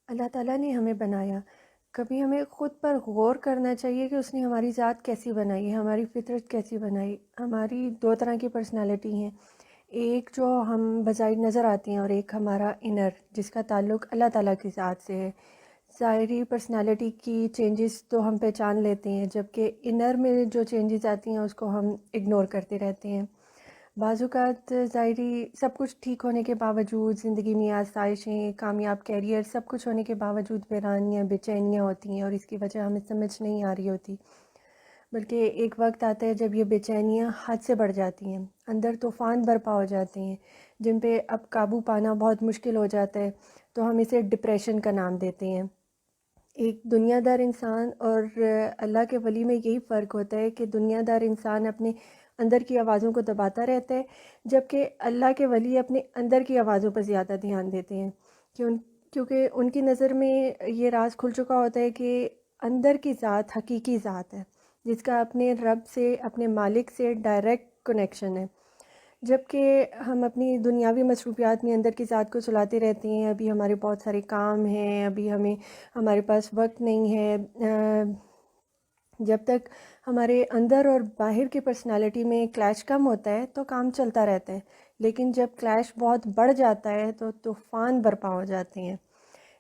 اللہ تعالیٰ نے ہمیں بنایا، کبھی ہمیں خود پر غور کرنا چاہیے کہ اس نے ہماری ذات کیسی بنائی ہے، ہماری فطرت کیسی بنائی۔ ہماری دو طرح کی پرسنالٹی ہیں، ایک جو ہم بظاہر نظر آتی ہیں اور ایک ہمارا انر جس کا تعلق اللہ تعالیٰ کی ذات سے ہے۔ ظاہری پرسنالٹی کی چینجز تو ہم پہچان لیتے ہیں، جبکہ انر میں جو چینجز آتی ہیں اس کو ہم اگنور کرتے رہتے ہیں۔ بعض اوقات ظاہری سب کچھ ٹھیک ہونے کے باوجود، زندگی میں آسائشیں، کامیاب کیریئر، سب کچھ ہونے کے باوجود ویرانیاں، بے چینیاں ہوتی ہیں، اور اس کی وجہ ہمیں سمجھ نہیں آ رہی ہوتی۔ بلکہ ایک وقت آتا ہے جب یہ بے چینیاں حد سے بڑھ جاتی ہیں، اندر طوفان برپا ہو جاتے ہیں جن پہ اب قابو پانا بہت مشکل ہو جاتا ہے، تو ہم اسے ڈپریشن کا نام دیتے ہیں۔ ایک دنیا دار انسان اور اللہ کے ولی میں یہی فرق ہوتا ہے کہ دنیا دار انسان اپنے اندر کی آوازوں کو دباتا رہتا ہے، جبکہ اللہ کے ولی اپنے اندر کی آوازوں پر زیادہ دھیان دیتے ہیں، کیونکہ ان کی نظر میں یہ راز کھل چکا ہوتا ہے کہ اندر کی ذات حقیقی ذات ہے، جس کا اپنے رب سے، اپنے مالک سے ڈائریکٹ کنیکشن ہے۔ جبکہ ہم اپنی دنیاوی مصروفیات میں اندر کی ذات کو سلاتے رہتے ہیں، ابھی ہمارے بہت سارے کام ہیں، ابھی ہمارے پاس وقت نہیں ہے۔ جب تک ہمارے اندر اور باہر کی پرسنالٹی میں کلیش کم ہوتا ہے تو کام چلتا رہتا ہے، لیکن جب کلیش بہت بڑھ جاتا ہے تو طوفان برپا ہو جاتے ہیں۔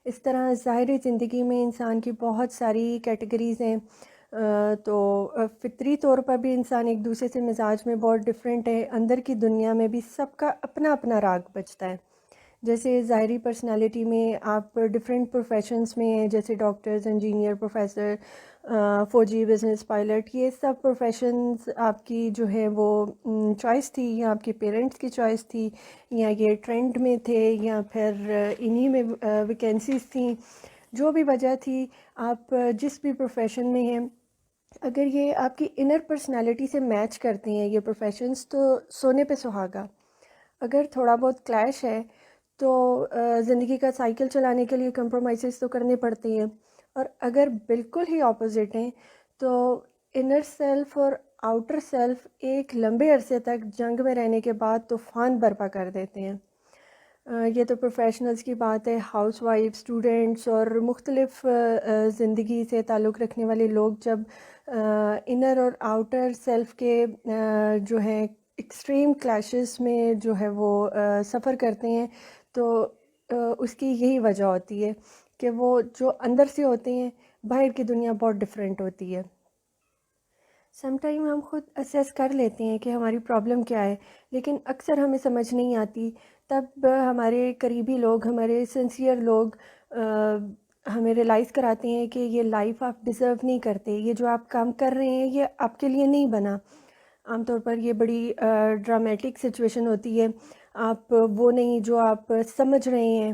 اس طرح ظاہری زندگی میں انسان کی بہت ساری کیٹیگریز ہیں، تو فطری طور پر بھی انسان ایک دوسرے سے مزاج میں بہت ڈفرینٹ ہے، اندر کی دنیا میں بھی سب کا اپنا اپنا راگ بجتا ہے۔ جیسے ظاہری پرسنالٹی میں آپ ڈفرینٹ پروفیشنز میں ہیں، جیسے ڈاکٹرز، انجینئر، پروفیسر، فوجی، بزنس، پائلٹ، یہ سب پروفیشنز آپ کی جو ہے وہ چوائس تھی، یا آپ کے پیرنٹس کی چوائس تھی، یا یہ ٹرینڈ میں تھے، یا پھر انہی میں ویکینسیز تھیں، جو بھی وجہ تھی، آپ جس بھی پروفیشن میں ہیں، اگر یہ آپ کی انر پرسنالٹی سے میچ کرتے ہیں یہ پروفیشنز، تو سونے پہ سہاگا۔ اگر تھوڑا بہت کلیش ہے تو زندگی کا سائیکل چلانے کے لیے کمپرومائزز تو کرنے پڑتے ہیں، اور اگر بالکل ہی اپوزٹ ہیں تو انر سیلف اور آؤٹر سیلف ایک لمبے عرصے تک جنگ میں رہنے کے بعد طوفان برپا کر دیتے ہیں۔ یہ تو پروفیشنلز کی بات ہے، ہاؤس وائف، اسٹوڈنٹس اور مختلف زندگی سے تعلق رکھنے والے لوگ جب انر اور آؤٹر سیلف کے جو ہے ایکسٹریم کلیشز میں جو ہے وہ سفر کرتے ہیں، تو اس کی یہی وجہ ہوتی ہے کہ وہ جو اندر سے ہوتے ہیں، باہر کی دنیا بہت ڈفرینٹ ہوتی ہے۔ سم ٹائم ہم خود اسیس کر لیتے ہیں کہ ہماری پرابلم کیا ہے، لیکن اکثر ہمیں سمجھ نہیں آتی، تب ہمارے قریبی لوگ، ہمارے سنسیئر لوگ ہمیں ریلائز کراتے ہیں کہ یہ لائف آپ ڈیزرو نہیں کرتے، یہ جو آپ کام کر رہے ہیں یہ آپ کے لیے نہیں بنا۔ عام طور پر یہ بڑی ڈرامیٹک سچویشن ہوتی ہے، آپ وہ نہیں جو آپ سمجھ رہے ہیں،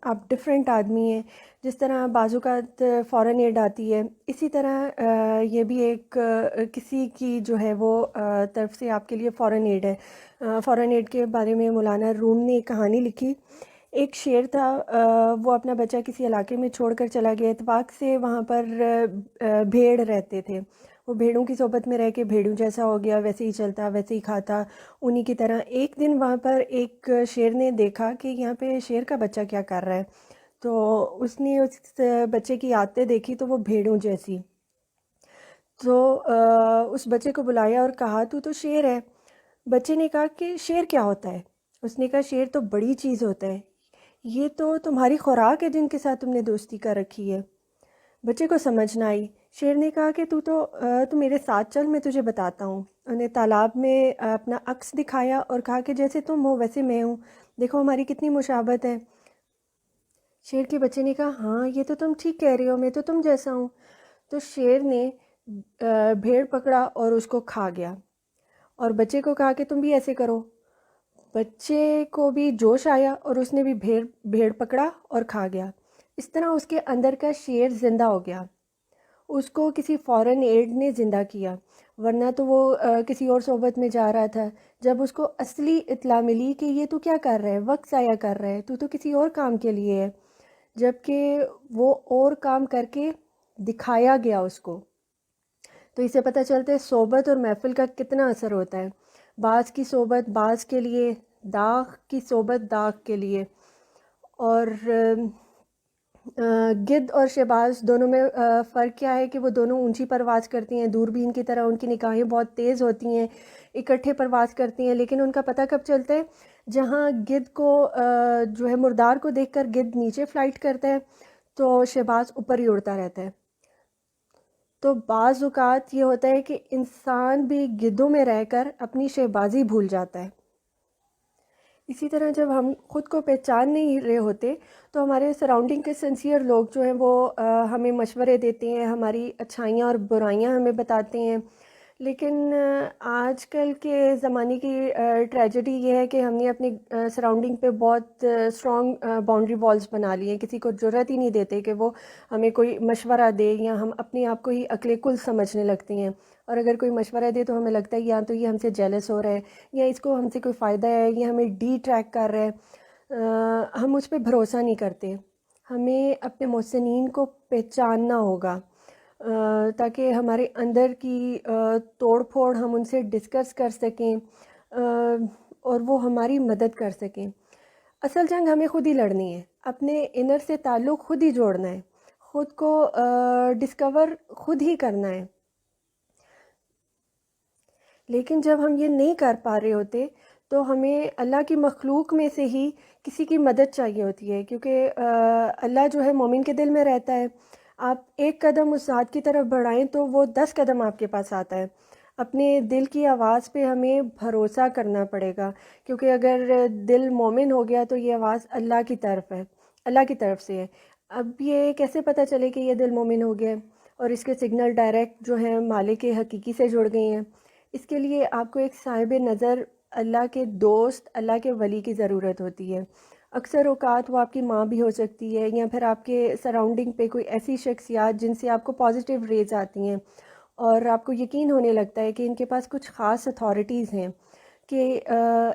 آپ ڈفرینٹ آدمی ہیں۔ جس طرح بعض اوقات فارن ایڈ آتی ہے، اسی طرح یہ بھی ایک کسی کی جو ہے وہ طرف سے آپ کے لیے فارن ایڈ ہے۔ فارن ایڈ کے بارے میں مولانا روم نے ایک کہانی لکھی۔ ایک شیر تھا، وہ اپنا بچہ کسی علاقے میں چھوڑ کر چلا گیا، اتفاق سے وہاں پر بھیڑ رہتے تھے، وہ بھیڑوں کی صحبت میں رہ کے بھیڑوں جیسا ہو گیا، ویسے ہی چلتا، ویسے ہی کھاتا انہی کی طرح۔ ایک دن وہاں پر ایک شیر نے دیکھا کہ یہاں پہ شیر کا بچہ کیا کر رہا ہے، تو اس نے اس بچے کی عادتیں دیکھی تو وہ بھیڑوں جیسی، تو اس بچے کو بلایا اور کہا تو شیر ہے۔ بچے نے کہا کہ شیر کیا ہوتا ہے؟ اس نے کہا شیر تو بڑی چیز ہوتا ہے، یہ تو تمہاری خوراک ہے جن کے ساتھ تم نے دوستی کر رکھی ہے۔ بچے کو سمجھ نہ آئی۔ شیر نے کہا کہ تو میرے ساتھ چل، میں تجھے بتاتا ہوں۔ انہیں تالاب میں اپنا عکس دکھایا اور کہا کہ جیسے تم ہو ویسے میں ہوں، دیکھو ہماری کتنی مشابہت ہے۔ شیر کے بچے نے کہا ہاں یہ تو تم ٹھیک کہہ رہے ہو، میں تو تم جیسا ہوں۔ تو شیر نے بھیڑ پکڑا اور اس کو کھا گیا، اور بچے کو کہا کہ تم بھی ایسے کرو۔ بچے کو بھی جوش آیا اور اس نے بھی بھیڑ پکڑا اور کھا گیا۔ اس طرح اس کے اندر کا شیر زندہ ہو گیا، اس کو کسی فارن ایڈ نے زندہ کیا، ورنہ تو وہ کسی اور صحبت میں جا رہا تھا۔ جب اس کو اصلی اطلاع ملی کہ یہ تو کیا کر رہا ہے، وقت ضائع کر رہا ہے، تو کسی اور کام کے لیے ہے، جب کہ وہ اور کام کر کے دکھایا گیا اس کو، تو اسے پتہ چلتا ہے صحبت اور محفل کا کتنا اثر ہوتا ہے۔ بعض کی صحبت بعض کے لیے، داغ کی صحبت داغ کے لیے۔ اور گدھ اور شہباز دونوں میں فرق کیا ہے کہ وہ دونوں اونچی پرواز کرتی ہیں، دوربین کی طرح ان کی نگاہیں بہت تیز ہوتی ہیں، اکٹھے پرواز کرتی ہیں، لیکن ان کا پتہ کب چلتا ہے؟ جہاں گدھ کو جو ہے مردار کو دیکھ کر گدھ نیچے فلائٹ کرتا ہے تو شہباز اوپر ہی اڑتا رہتا ہے۔ تو بعض اوقات یہ ہوتا ہے کہ انسان بھی گدھوں میں رہ کر اپنی شہبازی بھول جاتا ہے۔ اسی طرح جب ہم خود کو پہچان نہیں رہے ہوتے تو ہمارے سراؤنڈنگ کے سنسیئر لوگ جو ہیں وہ ہمیں مشورے دیتے ہیں، ہماری اچھائیاں اور برائیاں ہمیں بتاتے ہیں، لیکن آج کل کے زمانے کی ٹریجڈی یہ ہے کہ ہم نے اپنی سراؤنڈنگ پہ بہت اسٹرانگ باؤنڈری والز بنا لی ہیں، کسی کو جرأت ہی نہیں دیتے کہ وہ ہمیں کوئی مشورہ دے، یا ہم اپنے آپ کو ہی عقل کل سمجھنے لگتے ہیں، اور اگر کوئی مشورہ دے تو ہمیں لگتا ہے یا تو یہ ہم سے جیلس ہو رہا ہے، یا اس کو ہم سے کوئی فائدہ ہے، یا ہمیں ڈی ٹریک کر رہا ہے۔ ہم اس پہ بھروسہ نہیں کرتے۔ ہمیں اپنے محسنین کو پہچاننا ہوگا تاکہ ہمارے اندر کی توڑ پھوڑ ہم ان سے ڈسکس کر سکیں اور وہ ہماری مدد کر سکیں۔ اصل جنگ ہمیں خود ہی لڑنی ہے، اپنے انر سے تعلق خود ہی جوڑنا ہے، خود کو ڈسکور خود ہی کرنا ہے۔ لیکن جب ہم یہ نہیں کر پا رہے ہوتے تو ہمیں اللہ کی مخلوق میں سے ہی کسی کی مدد چاہیے ہوتی ہے، کیونکہ اللہ جو ہے مومن کے دل میں رہتا ہے۔ آپ ایک قدم اس ذات کی طرف بڑھائیں تو وہ 10 قدم آپ کے پاس آتا ہے۔ اپنے دل کی آواز پہ ہمیں بھروسہ کرنا پڑے گا، کیونکہ اگر دل مومن ہو گیا تو یہ آواز اللہ کی طرف ہے، اللہ کی طرف سے ہے۔ اب یہ کیسے پتہ چلے کہ یہ دل مومن ہو گیا ہے اور اس کے سگنل ڈائریکٹ جو ہیں مالک حقیقی سے جڑ گئے ہیں؟ اس کے لیے آپ کو ایک صاحب نظر، اللہ کے دوست، اللہ کے ولی کی ضرورت ہوتی ہے۔ اکثر اوقات وہ آپ کی ماں بھی ہو سکتی ہے، یا پھر آپ کے سراؤنڈنگ پہ کوئی ایسی شخصیات جن سے آپ کو پازیٹیو ریز آتی ہیں اور آپ کو یقین ہونے لگتا ہے کہ ان کے پاس کچھ خاص اتھارٹیز ہیں، کہ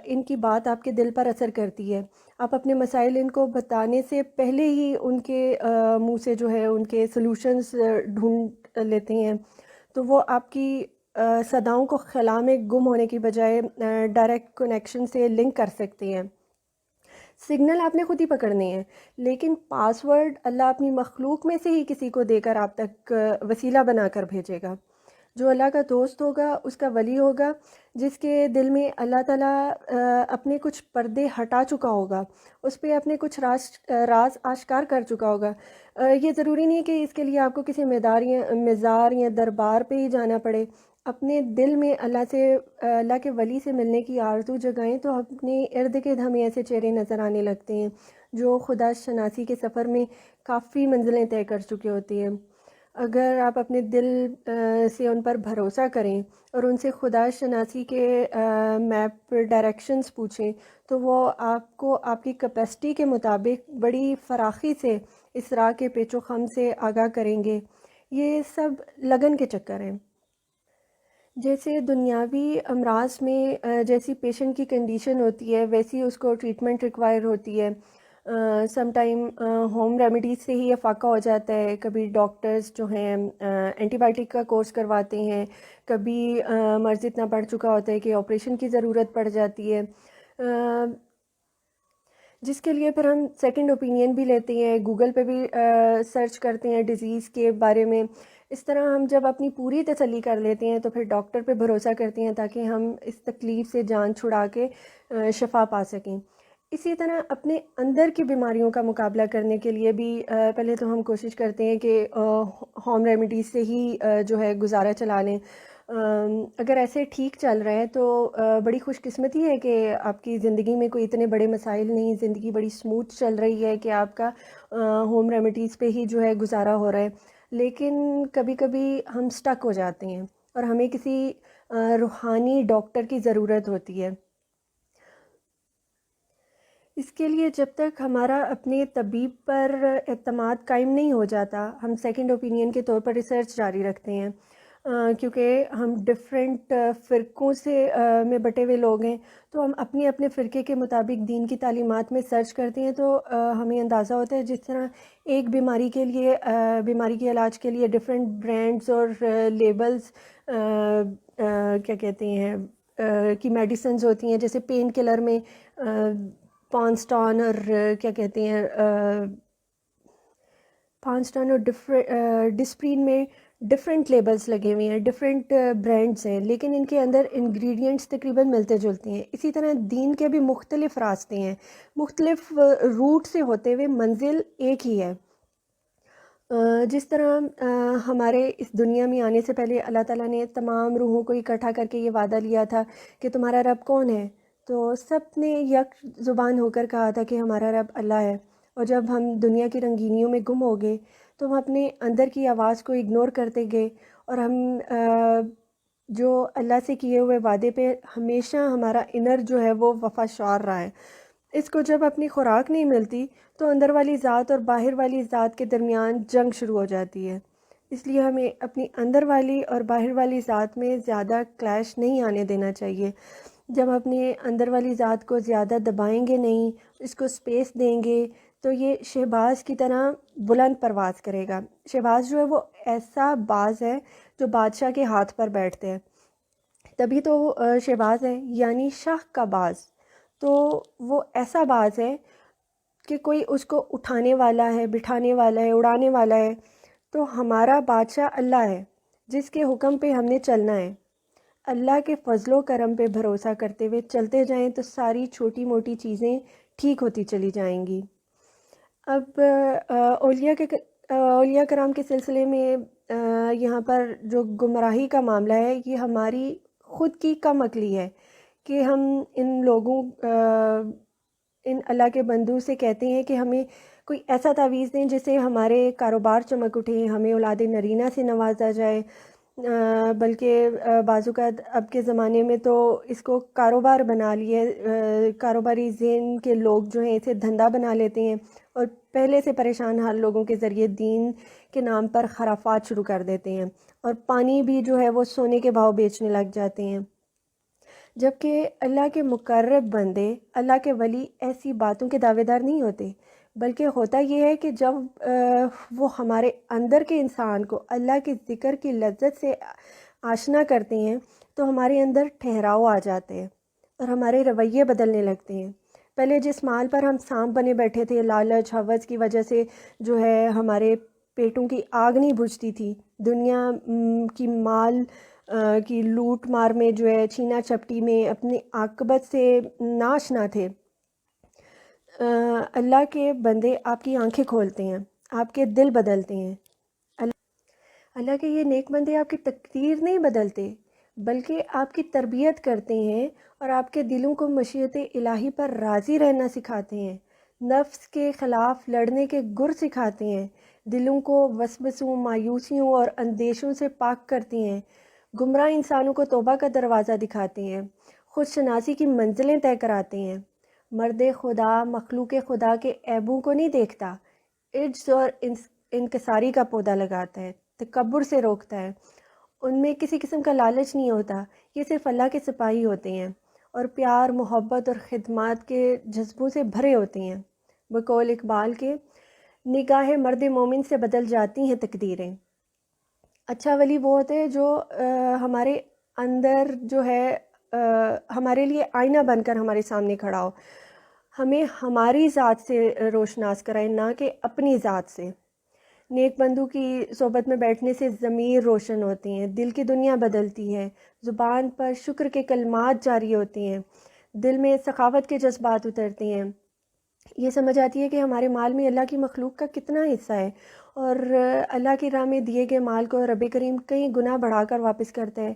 ان کی بات آپ کے دل پر اثر کرتی ہے۔ آپ اپنے مسائل ان کو بتانے سے پہلے ہی ان کے منہ سے جو ہے ان کے سلوشنز ڈھونڈ لیتے ہیں، تو وہ آپ کی صداؤں کو خلا میں گم ہونے کی بجائے ڈائریکٹ کنیکشن سے لنک کر سکتے ہیں۔ سگنل آپ نے خود ہی پکڑنے ہیں، لیکن پاس ورڈ اللہ اپنی مخلوق میں سے ہی کسی کو دے کر آپ تک وسیلہ بنا کر بھیجے گا۔ جو اللہ کا دوست ہوگا، اس کا ولی ہوگا، جس کے دل میں اللہ تعالیٰ اپنے کچھ پردے ہٹا چکا ہوگا، اس پہ اپنے کچھ راز آشکار کر چکا ہوگا۔ یہ ضروری نہیں کہ اس کے لیے آپ کو کسی مزار یا دربار پہ ہی جانا پڑے۔ اپنے دل میں اللہ کے ولی سے ملنے کی آرزو جگائیں تو اپنے ارد گرد ہمیں ایسے چہرے نظر آنے لگتے ہیں جو خدا شناسی کے سفر میں کافی منزلیں طے کر چکے ہوتے ہیں۔ اگر آپ اپنے دل سے ان پر بھروسہ کریں اور ان سے خدا شناسی کے میپ ڈائریکشنز پوچھیں تو وہ آپ کو آپ کی کیپیسٹی کے مطابق بڑی فراخی سے اس راہ کے پیچ و خم سے آگاہ کریں گے۔ یہ سب لگن کے چکر ہیں۔ جیسے دنیاوی امراض میں جیسی پیشنٹ کی کنڈیشن ہوتی ہے ویسی اس کو ٹریٹمنٹ ریکوائر ہوتی ہے۔ سم ٹائم ہوم ریمیڈیز سے ہی افاقہ ہو جاتا ہے، کبھی ڈاکٹرز جو ہیں اینٹی بائیوٹک کا کورس کرواتے ہیں، کبھی مرض اتنا بڑھ چکا ہوتا ہے کہ آپریشن کی ضرورت پڑ جاتی ہے، جس کے لیے پھر ہم سیکنڈ اوپینین بھی لیتے ہیں، گوگل پہ بھی سرچ کرتے ہیں ڈیزیز کے بارے میں۔ اس طرح ہم جب اپنی پوری تسلی کر لیتے ہیں تو پھر ڈاکٹر پہ بھروسہ کرتے ہیں تاکہ ہم اس تکلیف سے جان چھڑا کے شفا پا سکیں۔ اسی طرح اپنے اندر کی بیماریوں کا مقابلہ کرنے کے لیے بھی پہلے تو ہم کوشش کرتے ہیں کہ ہوم ریمیڈیز سے ہی جو ہے گزارا چلا لیں۔ اگر ایسے ٹھیک چل رہا ہے تو بڑی خوش قسمتی ہے کہ آپ کی زندگی میں کوئی اتنے بڑے مسائل نہیں، زندگی بڑی سموتھ چل رہی ہے کہ آپ کا ہوم ریمیڈیز پہ ہی جو ہے گزارا ہو رہا ہے۔ لیکن کبھی کبھی ہم سٹک ہو جاتے ہیں اور ہمیں کسی روحانی ڈاکٹر کی ضرورت ہوتی ہے۔ اس کے لیے جب تک ہمارا اپنے طبیب پر اعتماد قائم نہیں ہو جاتا، ہم سیکنڈ اوپینین کے طور پر ریسرچ جاری رکھتے ہیں، کیونکہ ہم ڈفرینٹ فرقوں سے میں بٹے ہوئے لوگ ہیں، تو ہم اپنے اپنے فرقے کے مطابق دین کی تعلیمات میں سرچ کرتے ہیں، تو ہمیں اندازہ ہوتا ہے جس طرح ایک بیماری کے لیے بیماری کے علاج کے لیے ڈفرینٹ برانڈز اور لیبلز کیا کہتے ہیں کی میڈیسنز ہوتی ہیں، جیسے پین کلر میں پانسٹان اور کیا کہتے ہیں 5 ٹن اور ڈسپرین میں ڈفرینٹ لیبلز لگے ہوئے ہیں، ڈفرینٹ برانڈز ہیں، لیکن ان کے اندر انگریڈینٹس تقریباً ملتے جلتے ہیں۔ اسی طرح دین کے بھی مختلف راستے ہیں، مختلف روٹ سے ہوتے ہوئے منزل ایک ہی ہے۔ جس طرح ہمارے اس دنیا میں آنے سے پہلے اللہ تعالیٰ نے تمام روحوں کو اکٹھا کر کے یہ وعدہ لیا تھا کہ تمہارا رب کون ہے، تو سب نے یک زبان ہو کر کہا تھا کہ ہمارا رب اللہ ہے۔ اور جب ہم دنیا کی رنگینیوں میں گم ہو گئے تو ہم اپنے اندر کی آواز کو اگنور کرتے گئے، اور ہم جو اللہ سے کیے ہوئے وعدے پہ ہمیشہ ہمارا انر جو ہے وہ وفا شعار رہا ہے۔ اس کو جب اپنی خوراک نہیں ملتی تو اندر والی ذات اور باہر والی ذات کے درمیان جنگ شروع ہو جاتی ہے۔ اس لیے ہمیں اپنی اندر والی اور باہر والی ذات میں زیادہ کلیش نہیں آنے دینا چاہیے۔ جب اپنے اندر والی ذات کو زیادہ دبائیں گے نہیں، اس کو سپیس دیں گے، تو یہ شہباز کی طرح بلند پرواز کرے گا۔ شہباز جو ہے وہ ایسا باز ہے جو بادشاہ کے ہاتھ پر بیٹھتے ہیں، تبھی تو وہ شہباز ہے، یعنی شاہ کا باز۔ تو وہ ایسا باز ہے کہ کوئی اس کو اٹھانے والا ہے، بٹھانے والا ہے، اڑانے والا ہے۔ تو ہمارا بادشاہ اللہ ہے جس کے حکم پہ ہم نے چلنا ہے۔ اللہ کے فضل و کرم پہ بھروسہ کرتے ہوئے چلتے جائیں تو ساری چھوٹی موٹی چیزیں ٹھیک ہوتی چلی جائیں گی۔ اب اولیاء کرام کے سلسلے میں یہاں پر جو گمراہی کا معاملہ ہے، یہ ہماری خود کی کم عقلی ہے کہ ہم ان لوگوں ان اللہ کے بندوں سے کہتے ہیں کہ ہمیں کوئی ایسا تعویذ دیں جس سے ہمارے کاروبار چمک اٹھیں، ہمیں اولاد نرینہ سے نوازا جائے۔ بلکہ بعض اوقات اب کے زمانے میں تو اس کو کاروبار بنا لیے، کاروباری ذہن کے لوگ جو ہیں اسے دھندا بنا لیتے ہیں، اور پہلے سے پریشان حال لوگوں کے ذریعے دین کے نام پر خرافات شروع کر دیتے ہیں، اور پانی بھی جو ہے وہ سونے کے بھاؤ بیچنے لگ جاتے ہیں۔ جبکہ اللہ کے مقرب بندے، اللہ کے ولی ایسی باتوں کے دعوے دار نہیں ہوتے، بلکہ ہوتا یہ ہے کہ جب وہ ہمارے اندر کے انسان کو اللہ کے ذکر کی لذت سے آشنا کرتے ہیں تو ہمارے اندر ٹھہراؤ آ جاتے ہیں اور ہمارے رویے بدلنے لگتے ہیں۔ پہلے جس مال پر ہم سانپ بنے بیٹھے تھے، لالچ ہوس کی وجہ سے جو ہے ہمارے پیٹوں کی آگ نہیں بجھتی تھی، دنیا کی مال کی لوٹ مار میں جو ہے چھینا چپٹی میں اپنی عاقبت سے ناشنا تھے، اللہ کے بندے آپ کی آنکھیں کھولتے ہیں، آپ کے دل بدلتے ہیں۔ اللہ کے یہ نیک بندے آپ کی تقدیر نہیں بدلتے، بلکہ آپ کی تربیت کرتے ہیں اور آپ کے دلوں کو مشیت الہی پر راضی رہنا سکھاتے ہیں، نفس کے خلاف لڑنے کے گر سکھاتے ہیں، دلوں کو وسوسوں، مایوسیوں اور اندیشوں سے پاک کرتی ہیں، گمراہ انسانوں کو توبہ کا دروازہ دکھاتے ہیں، خود شناسی کی منزلیں طے کراتے ہیں۔ مرد خدا مخلوق خدا کے عیبوں کو نہیں دیکھتا، عجز اور انکساری کا پودا لگاتا ہے، تکبر سے روکتا ہے، ان میں کسی قسم کا لالچ نہیں ہوتا، یہ صرف اللہ کے سپاہی ہوتے ہیں اور پیار، محبت اور خدمات کے جذبوں سے بھرے ہوتے ہیں۔ بقول اقبال کے، نگاہ مرد مومن سے بدل جاتی ہیں تقدیریں۔ اچھا ولی وہ ہوتے ہیں جو ہمارے اندر جو ہے ہمارے لیے آئینہ بن کر ہمارے سامنے کھڑا ہو، ہمیں ہماری ذات سے روشناس کرائے، نہ کہ اپنی ذات سے۔ نیک بندو کی صحبت میں بیٹھنے سے ضمیر روشن ہوتی ہیں، دل کی دنیا بدلتی ہے، زبان پر شکر کے کلمات جاری ہوتی ہیں، دل میں سخاوت کے جذبات اترتے ہیں، یہ سمجھ آتی ہے کہ ہمارے مال میں اللہ کی مخلوق کا کتنا حصہ ہے، اور اللہ کی راہ میں دیے گئے مال کو رب کریم کئی گنا بڑھا کر واپس کرتا ہے۔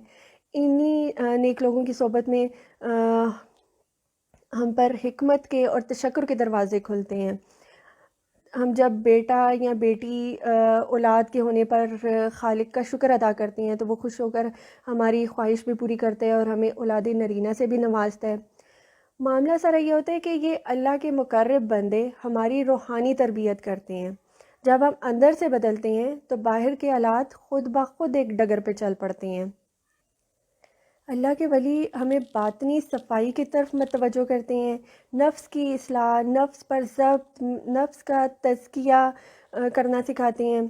انہی نیک لوگوں کی صحبت میں ہم پر حکمت کے اور تشکر کے دروازے کھلتے ہیں۔ ہم جب بیٹا یا بیٹی اولاد کے ہونے پر خالق کا شکر ادا کرتے ہیں تو وہ خوش ہو کر ہماری خواہش بھی پوری کرتا ہے اور ہمیں اولاد نرینہ سے بھی نوازتا ہے۔ معاملہ سارا یہ ہوتا ہے کہ یہ اللہ کے مقرب بندے ہماری روحانی تربیت کرتے ہیں۔ جب ہم اندر سے بدلتے ہیں تو باہر کے حالات خود بخود ایک ڈگر پہ چل پڑتے ہیں۔ اللہ کے ولی ہمیں باطنی صفائی کی طرف متوجہ کرتے ہیں، نفس کی اصلاح، نفس پر ضبط، نفس کا تزکیہ کرنا سکھاتے ہیں۔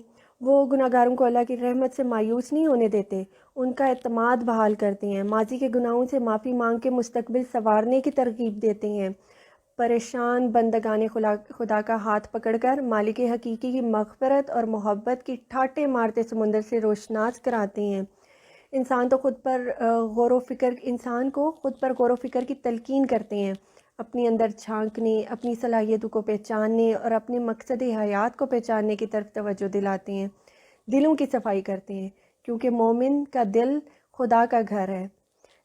وہ گناہگاروں کو اللہ کی رحمت سے مایوس نہیں ہونے دیتے، ان کا اعتماد بحال کرتے ہیں، ماضی کے گناہوں سے معافی مانگ کے مستقبل سنوارنے کی ترغیب دیتے ہیں، پریشان بندگان خدا کا ہاتھ پکڑ کر مالک حقیقی کی مغفرت اور محبت کی ٹھاٹے مارتے سمندر سے روشناس کراتے ہیں۔ انسان کو خود پر غور و فکر کی تلقین کرتے ہیں، اپنی اندر جھانکنے، اپنی صلاحیتوں کو پہچاننے اور اپنے مقصد حیات کو پہچاننے کی طرف توجہ دلاتے ہیں، دلوں کی صفائی کرتے ہیں، کیونکہ مومن کا دل خدا کا گھر ہے۔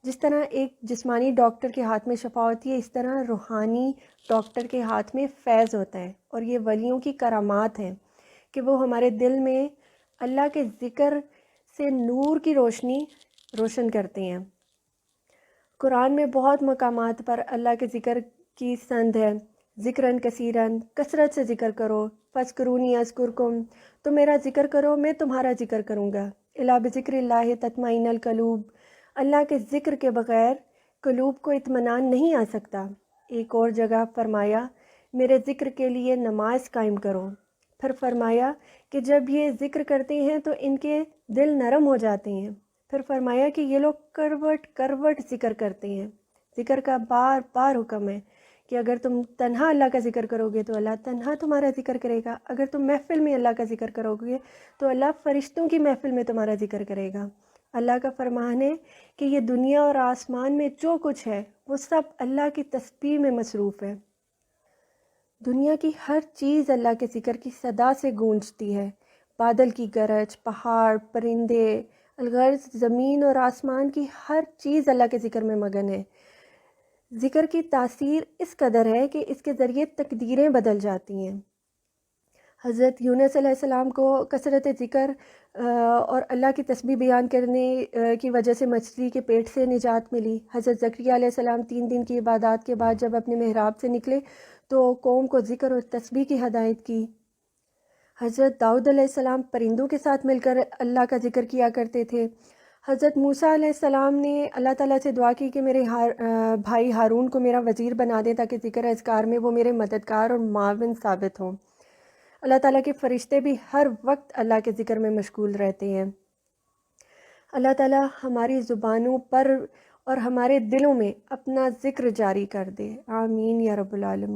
جس طرح ایک جسمانی ڈاکٹر کے ہاتھ میں شفا ہوتی ہے، اس طرح روحانی ڈاکٹر کے ہاتھ میں فیض ہوتا ہے، اور یہ ولیوں کی کرامات ہیں کہ وہ ہمارے دل میں اللہ کے ذکر سے نور کی روشن کرتے ہیں۔ قرآن میں بہت مقامات پر اللہ کے ذکر کی سند ہے۔ ذکراً کثیراً، کثرت سے ذکر کرو، فاذکرونی اذکرکم، تم میرا ذکر کرو میں تمہارا ذکر کروں گا۔ الا بذکر اللہ تطمئن القلوب، اللہ کے ذکر کے بغیر قلوب کو اطمینان نہیں آ سکتا۔ ایک اور جگہ فرمایا میرے ذکر کے لیے نماز قائم کرو۔ پھر فرمایا کہ جب یہ ذکر کرتے ہیں تو ان کے دل نرم ہو جاتے ہیں۔ پھر فرمایا کہ یہ لوگ کروٹ کروٹ ذکر کرتے ہیں۔ ذکر کا بار بار حکم ہے کہ اگر تم تنہا اللہ کا ذکر کرو گے تو اللہ تنہا تمہارا ذکر کرے گا، اگر تم محفل میں اللہ کا ذکر کرو گے تو اللہ فرشتوں کی محفل میں تمہارا ذکر کرے گا۔ اللہ کا فرمان ہے کہ یہ دنیا اور آسمان میں جو کچھ ہے وہ سب اللہ کی تسبیح میں مصروف ہے۔ دنیا کی ہر چیز اللہ کے ذکر کی صدا سے گونجتی ہے۔ بادل کی گرج، پہاڑ، پرندے، الغرض زمین اور آسمان کی ہر چیز اللہ کے ذکر میں مگن ہے۔ ذکر کی تاثیر اس قدر ہے کہ اس کے ذریعے تقدیریں بدل جاتی ہیں۔ حضرت یونس علیہ السلام کو کثرت ذکر اور اللہ کی تسبیح بیان کرنے کی وجہ سے مچھلی کے پیٹ سے نجات ملی۔ حضرت زکریا علیہ السلام 3 دن کی عبادات کے بعد جب اپنے محراب سے نکلے تو قوم کو ذکر اور تسبیح کی ہدایت کی۔ حضرت داؤد علیہ السلام پرندوں کے ساتھ مل کر اللہ کا ذکر کیا کرتے تھے۔ حضرت موسیٰ علیہ السلام نے اللہ تعالیٰ سے دعا کی کہ میرے بھائی ہارون کو میرا وزیر بنا دے تاکہ ذکر اذکار میں وہ میرے مددگار اور معاون ثابت ہوں۔ اللہ تعالیٰ کے فرشتے بھی ہر وقت اللہ کے ذکر میں مشغول رہتے ہیں۔ اللہ تعالیٰ ہماری زبانوں پر اور ہمارے دلوں میں اپنا ذکر جاری کر دے، آمین یا رب العالمین۔